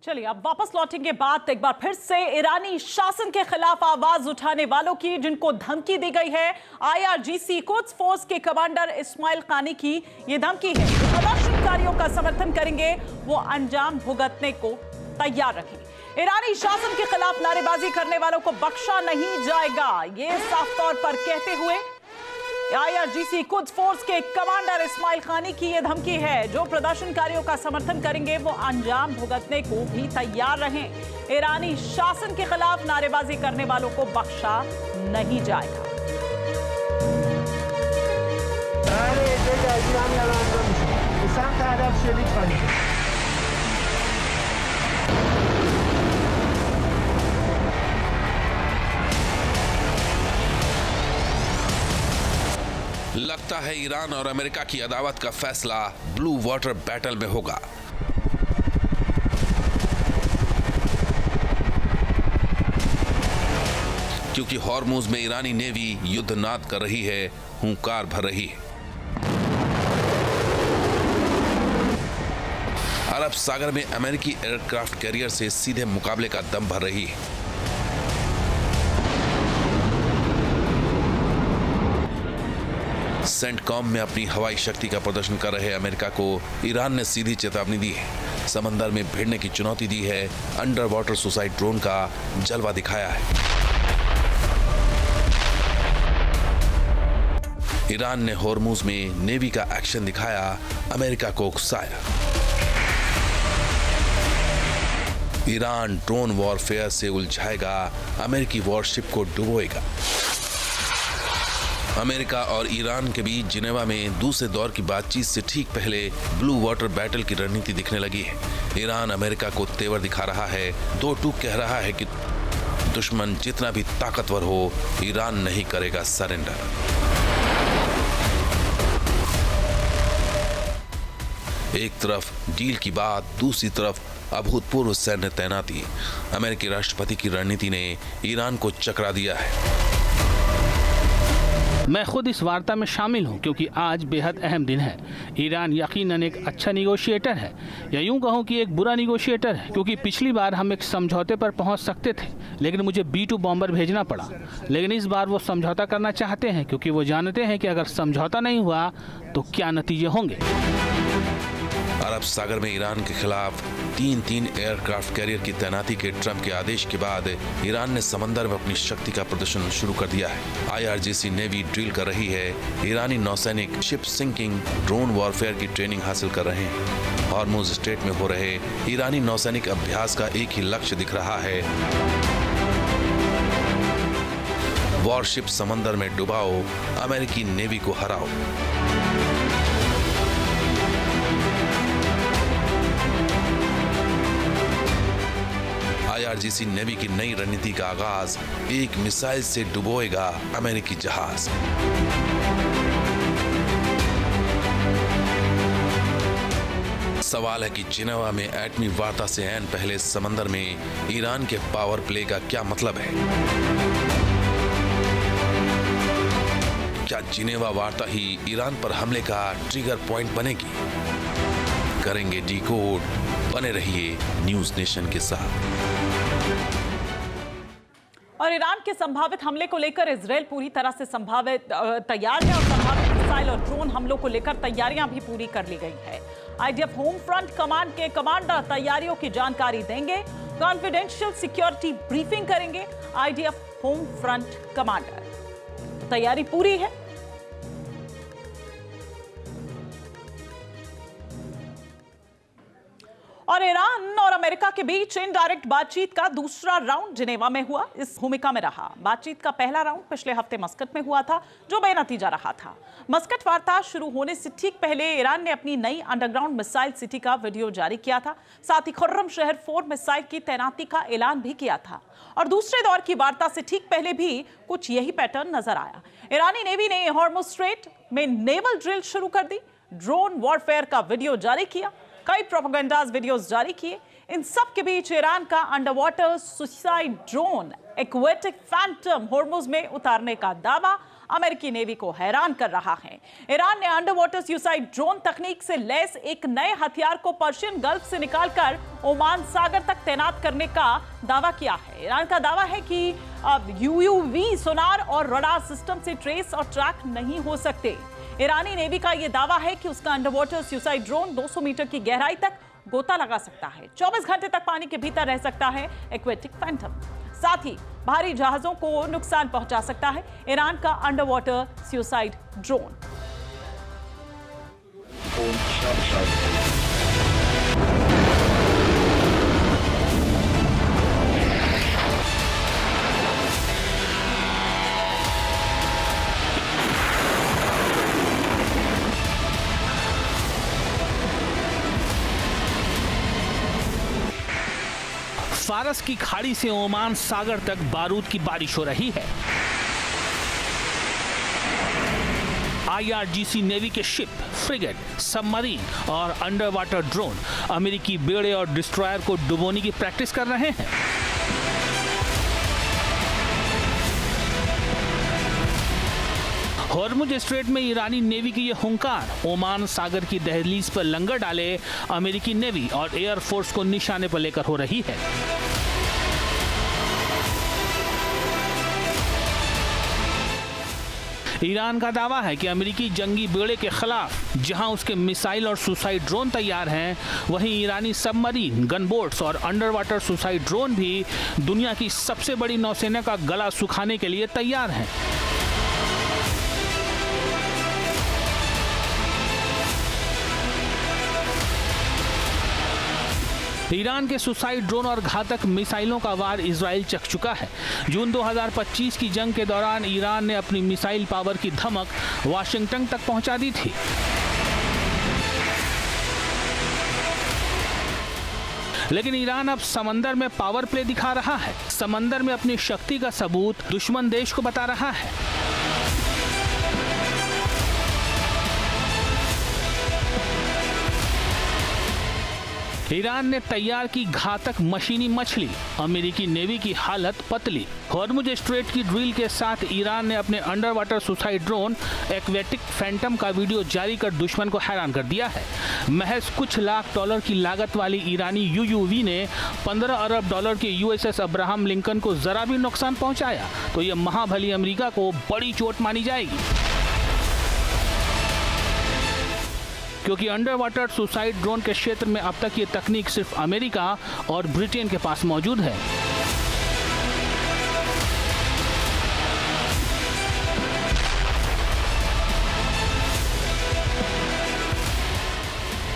चलिए अब वापस लौटेंगे बात एक बार फिर से ईरानी शासन के खिलाफ आवाज उठाने वालों की, जिनको धमकी दी गई है। आईआरजीसी कुद्स फोर्स के कमांडर इस्माइल कानी की ये धमकी है, प्रदर्शनकारियों का समर्थन करेंगे वो अंजाम भुगतने को तैयार रहे। ईरानी शासन के खिलाफ नारेबाजी करने वालों को बख्शा नहीं जाएगा, ये साफ तौर पर कहते हुए आईआरजीसी कुद्स फोर्स के कमांडर इस्माइल कानी की यह धमकी है। जो प्रदर्शनकारियों का समर्थन करेंगे वो अंजाम भुगतने को भी तैयार रहें। ईरानी शासन के खिलाफ नारेबाजी करने वालों को बख्शा नहीं जाएगा। लगता है ईरान और अमेरिका की अदावत का फैसला ब्लू वाटर बैटल में होगा। क्योंकि हॉर्मुज में ईरानी नेवी युद्धनाद कर रही है, हुंकार भर रही है। अरब सागर में अमेरिकी एयरक्राफ्ट कैरियर से सीधे मुकाबले का दम भर रही है। सेंटकॉम में अपनी हवाई शक्ति का प्रदर्शन कर रहे अमेरिका को ईरान ने सीधी चेतावनी दी है। समंदर में भिड़ने की चुनौती दी है, अंडर वाटर सुसाइड ड्रोन का जलवा दिखाया है। ईरान ने हॉर्मुज में नेवी का एक्शन दिखाया, अमेरिका को उकसाया। ईरान ड्रोन वॉरफेयर से उलझाएगा, अमेरिकी वॉरशिप को डुबोएगा। अमेरिका और ईरान के बीच जिनेवा में दूसरे दौर की बातचीत से ठीक पहले ब्लू वाटर बैटल की रणनीति दिखने लगी है। ईरान अमेरिका को तेवर दिखा रहा है, दो टूक कह रहा है कि दुश्मन जितना भी ताकतवर हो, ईरान नहीं करेगा सरेंडर। एक तरफ डील की बात, दूसरी तरफ अभूतपूर्व सैन्य तैनाती। अमेरिकी राष्ट्रपति की रणनीति ने ईरान को चकरा दिया है। मैं खुद इस वार्ता में शामिल हूं क्योंकि आज बेहद अहम दिन है। ईरान यकीनन एक अच्छा निगोशिएटर है, या यूं कहूं कि एक बुरा निगोशिएटर है, क्योंकि पिछली बार हम एक समझौते पर पहुंच सकते थे, लेकिन मुझे B-2 बॉम्बर भेजना पड़ा। लेकिन इस बार वो समझौता करना चाहते हैं, क्योंकि वो जानते हैं कि अगर समझौता नहीं हुआ तो क्या नतीजे होंगे। अरब सागर में ईरान के खिलाफ तीन एयरक्राफ्ट कैरियर की तैनाती के ट्रंप के आदेश के बाद ईरान ने समंदर में अपनी शक्ति का प्रदर्शन शुरू कर दिया है। आईआरजीसी नेवी ड्रिल कर रही है। ईरानी नौसैनिक शिप सिंकिंग ड्रोन वॉरफेयर की ट्रेनिंग हासिल कर रहे हैं। हॉर्मुज स्ट्रेट में हो रहे ईरानी नौसैनिक अभ्यास का एक ही लक्ष्य दिख रहा है, वॉरशिप समंदर में डुबाओ, अमेरिकी नेवी को हराओ। आईआरजीसी नेवी की नई रणनीति का आगाज, एक मिसाइल से डुबोएगा अमेरिकी जहाज। सवाल है कि जिनेवा में एटमी वार्ता से ऐन पहले समंदर में ईरान के पावर प्ले का क्या मतलब है। क्या जिनेवा वार्ता ही ईरान पर हमले का ट्रिगर पॉइंट बनेगी? करेंगे डिकोड, बने रहिए न्यूज नेशन के साथ। और ईरान के संभावित हमले को लेकर इजरायल पूरी तरह से तैयार है और संभावित मिसाइल और ड्रोन हमलों को लेकर तैयारियां भी पूरी कर ली गई है। आईडीएफ होम फ्रंट कमांड के कमांडर तैयारियों की जानकारी देंगे, कॉन्फिडेंशियल सिक्योरिटी ब्रीफिंग करेंगे आईडीएफ होम फ्रंट कमांडर। तैयारी पूरी है। और ईरान और अमेरिका के बीच इनडायरेक्ट बातचीत का दूसरा राउंड जिनेवा में हुआ। इस भूमिका में रहा। बातचीत का पहला राउंड पिछले हफ्ते मस्कट में हुआ था, जो बेनतीजा रहा था। मस्कट वार्ता शुरू होने से ठीक पहले ईरान ने अपनी नई अंडरग्राउंड मिसाइल सिटी का वीडियो जारी किया था। साथ ही खुर्रम शहर 4 मिसाइल की तैनाती का ऐलान भी किया था। और दूसरे दौर की वार्ता से ठीक पहले भी कुछ यही पैटर्न नजर आया। ईरानी नेवी ने हॉर्मुज स्ट्रेट में नेवल ड्रिल शुरू कर दी, ड्रोन वॉरफेयर का वीडियो जारी किया, कई प्रोपेगेंडास वीडियोस जारी किए। इन सब के बीच ईरान का under water suicide drone aquatic Phantom Hormuz में उतारने का दावा अमेरिकी नेवी को हैरान कर रहा है। ईरान ने अंडर वाटर सुसाइड ड्रोन तकनीक से लैस एक नए हथियार को पर्शियन गल्फ से निकालकर ओमान सागर तक तैनात करने का दावा किया है। ईरान का दावा है कि अब UUV सोनार और रडार सिस्टम से ट्रेस और ट्रैक नहीं हो सकते। ईरानी नेवी का यह दावा है कि उसका under water suicide drone 200 metre की गहराई तक गोता लगा सकता है, 24 घंटे तक पानी के भीतर रह सकता है एक्वेटिक फैंटम, साथ ही भारी जहाजों को नुकसान पहुंचा सकता है ईरान का अंडर वाटर सुसाइड ड्रोन। फारस की खाड़ी से ओमान सागर तक बारूद की बारिश हो रही है। IRGC नेवी के शिप, फ्रिगेट, सबमरीन और अंडर वाटर ड्रोन अमेरिकी बेड़े और डिस्ट्रॉयर को डुबोने की प्रैक्टिस कर रहे हैं। हॉर्मुज स्ट्रेट में ईरानी नेवी की यह हुंकार ओमान सागर की दहलीज पर लंगर डाले अमेरिकी नेवी और एयर फोर्स को निशाने पर लेकर हो रही है। ईरान का दावा है कि अमेरिकी जंगी बेड़े के खिलाफ जहां उसके मिसाइल और सुसाइड ड्रोन तैयार हैं, वहीं ईरानी सबमरीन, गनबोट्स और अंडर वाटर सुसाइड ड्रोन भी दुनिया की सबसे बड़ी नौसेना का गला सुखाने के लिए तैयार हैं। ईरान के सुसाइड ड्रोन और घातक मिसाइलों का वार इजराइल चख चुका है। जून 2025 की जंग के दौरान ईरान ने अपनी मिसाइल पावर की धमक वाशिंगटन तक पहुंचा दी थी। लेकिन ईरान अब समंदर में पावर प्ले दिखा रहा है। समंदर में अपनी शक्ति का सबूत दुश्मन देश को बता रहा है। ईरान ने तैयार की घातक मशीनी मछली, अमेरिकी नेवी की हालत पतली। हॉर्मुज स्ट्रेट की ड्रिल के साथ ईरान ने अपने under water suicide drone aquatic Phantom का वीडियो जारी कर दुश्मन को हैरान कर दिया है। महज कुछ लाख डॉलर की लागत वाली ईरानी UUV ने 15 अरब डॉलर के USS अब्राहम लिंकन को जरा भी नुकसान पहुंचाया तो यह महाभली अमेरिका को बड़ी चोट मानी जाएगी, क्योंकि अंडर वाटर सुसाइड ड्रोन के क्षेत्र में अब तक ये तकनीक सिर्फ अमेरिका और ब्रिटेन के पास मौजूद है।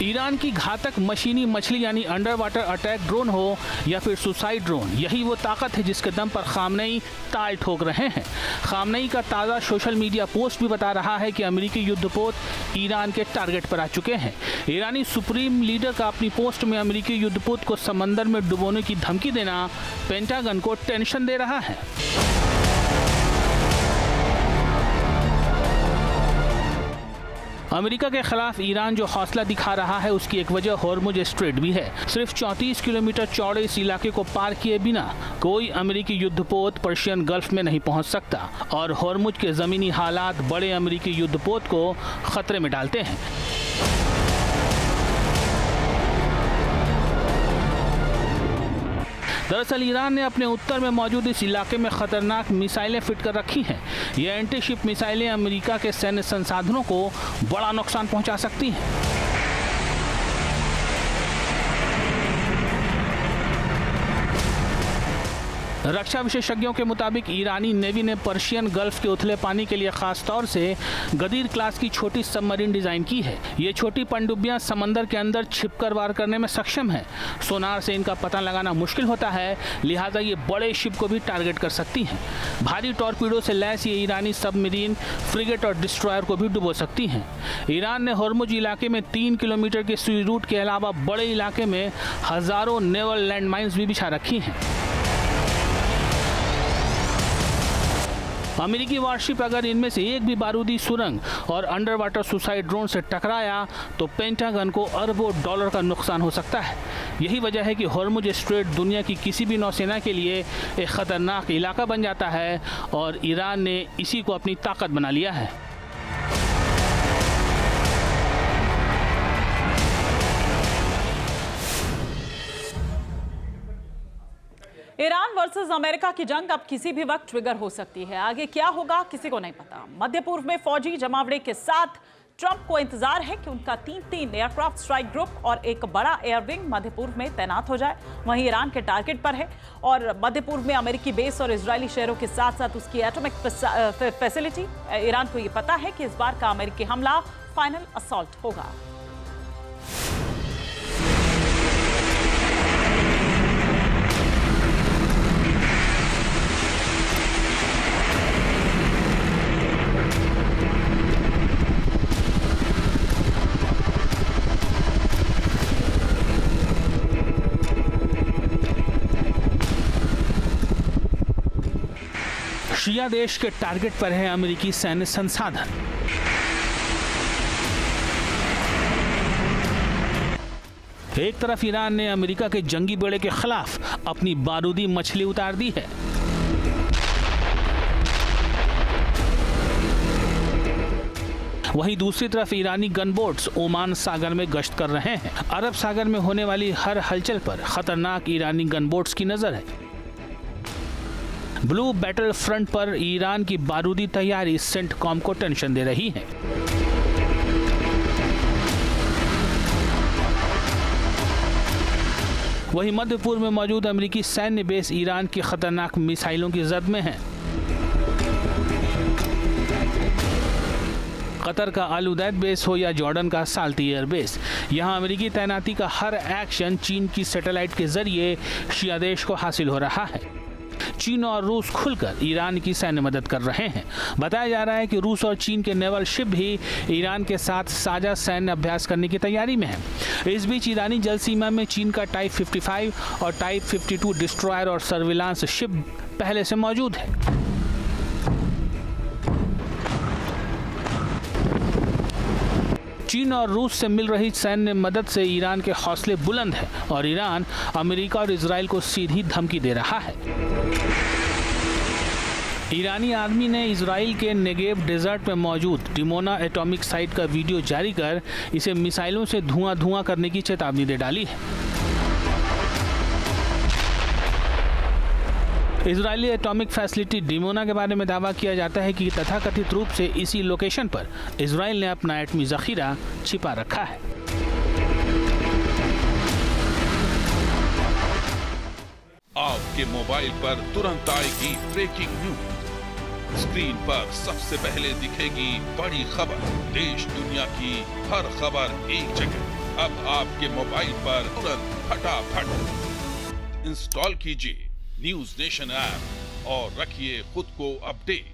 ईरान की घातक मशीनी मछली यानी अंडर वाटर अटैक ड्रोन हो या फिर सुसाइड ड्रोन, यही वो ताकत है जिसके दम पर खामनेई ताल ठोक रहे हैं। खामनेई का ताज़ा सोशल मीडिया पोस्ट भी बता रहा है कि अमेरिकी युद्धपोत ईरान के टारगेट पर आ चुके हैं। ईरानी सुप्रीम लीडर का अपनी पोस्ट में अमेरिकी युद्धपोत को समंदर में डुबोने की धमकी देना पेंटागन को टेंशन दे रहा है। अमेरिका के खिलाफ ईरान जो हौसला दिखा रहा है उसकी एक वजह हॉर्मुज स्ट्रेट भी है। सिर्फ 34 किलोमीटर चौड़े इस इलाके को पार किए बिना कोई अमेरिकी युद्धपोत पर्शियन गल्फ में नहीं पहुंच सकता और हॉर्मुज के ज़मीनी हालात बड़े अमेरिकी युद्धपोत को खतरे में डालते हैं। दरअसल ईरान ने अपने उत्तर में मौजूद इस इलाके में खतरनाक मिसाइलें फिट कर रखी हैं। ये एंटी शिप मिसाइलें अमेरिका के सैन्य संसाधनों को बड़ा नुकसान पहुंचा सकती हैं। रक्षा विशेषज्ञों के मुताबिक ईरानी नेवी ने पर्शियन गल्फ के उथले पानी के लिए खास तौर से गदीर क्लास की छोटी सबमरीन डिजाइन की है। ये छोटी पनडुब्बियां समंदर के अंदर छिपकर वार करने में सक्षम हैं। सोनार से इनका पता लगाना मुश्किल होता है, लिहाजा ये बड़े शिप को भी टारगेट कर सकती हैं। भारी टॉर्पीडो से लैस ये ईरानी सबमरीन फ्रिगेट और डिस्ट्रॉयर को भी डुबो सकती हैं। ईरान ने हॉर्मुज इलाके में 3 किलोमीटर के सी रूट के अलावा बड़े इलाके में हजारों नेवल लैंडमाइंस भी बिछा रखी हैं। अमेरिकी वारशिप अगर इनमें से एक भी बारूदी सुरंग और अंडर वाटर सुसाइड ड्रोन से टकराया तो पेंटागन को अरबों डॉलर का नुकसान हो सकता है। यही वजह है कि हॉर्मुज स्ट्रेट दुनिया की किसी भी नौसेना के लिए एक खतरनाक इलाका बन जाता है और ईरान ने इसी को अपनी ताकत बना लिया है। ईरान वर्सेस अमेरिका की जंग अब किसी भी वक्त ट्रिगर हो सकती है। आगे क्या होगा किसी को नहीं पता। मध्य पूर्व में फौजी जमावड़े के साथ ट्रंप को इंतजार है कि उनका 3 एयरक्राफ्ट स्ट्राइक ग्रुप और एक बड़ा एयर विंग मध्य पूर्व में तैनात हो जाए। वहीं ईरान के टारगेट पर है और मध्य पूर्व में अमेरिकी बेस और इजरायली शहरों के साथ साथ उसकी एटॉमिक फैसिलिटी। ईरान को यह पता है कि इस बार का अमेरिकी हमला फाइनल असॉल्ट होगा। शिया देश के टारगेट पर है अमेरिकी सैन्य संसाधन। एक तरफ ईरान ने अमेरिका के जंगी बेड़े के खिलाफ अपनी बारूदी मछली उतार दी है, वहीं दूसरी तरफ ईरानी गनबोट्स ओमान सागर में गश्त कर रहे हैं। अरब सागर में होने वाली हर हलचल पर खतरनाक ईरानी गनबोट्स की नजर है। ब्लू बैटल फ्रंट पर ईरान की बारूदी तैयारी सेंटकॉम को टेंशन दे रही है। वहीं मध्य पूर्व में मौजूद अमेरिकी सैन्य बेस ईरान की खतरनाक मिसाइलों की जद में है। कतर का अल उदैद बेस हो या जॉर्डन का साल्ती एयर बेस, यहां अमेरिकी तैनाती का हर एक्शन चीन की सैटेलाइट के जरिए शिया देश को हासिल हो रहा है। चीन और रूस खुलकर ईरान की सैन्य मदद कर रहे हैं। बताया जा रहा है कि रूस और चीन के नेवल शिप भी ईरान के साथ साझा सैन्य अभ्यास करने की तैयारी में है। इस बीच ईरानी जल सीमा में चीन का टाइप 55 और टाइप 52 डिस्ट्रॉयर और सर्विलांस शिप पहले से मौजूद है। चीन और रूस से मिल रही सैन्य मदद से ईरान के हौसले बुलंद हैं और ईरान अमेरिका और इजराइल को सीधी धमकी दे रहा है। ईरानी आर्मी ने इजराइल के नेगेव डेजर्ट में मौजूद डिमोना एटॉमिक साइट का वीडियो जारी कर इसे मिसाइलों से धुआं करने की चेतावनी दे डाली है। इजरायली एटॉमिक फैसिलिटी डिमोना के बारे में दावा किया जाता है कि तथाकथित रूप से इसी लोकेशन पर इजराइल ने अपना एटमी जखीरा छिपा रखा है। आपके मोबाइल पर तुरंत आएगी ब्रेकिंग न्यूज। स्क्रीन पर सबसे पहले दिखेगी बड़ी खबर। देश दुनिया की हर खबर एक जगह। अब आपके मोबाइल पर तुरंत फटाफट इंस्टॉल कीजिए न्यूज नेशन ऐप और रखिए खुद को अपडेट।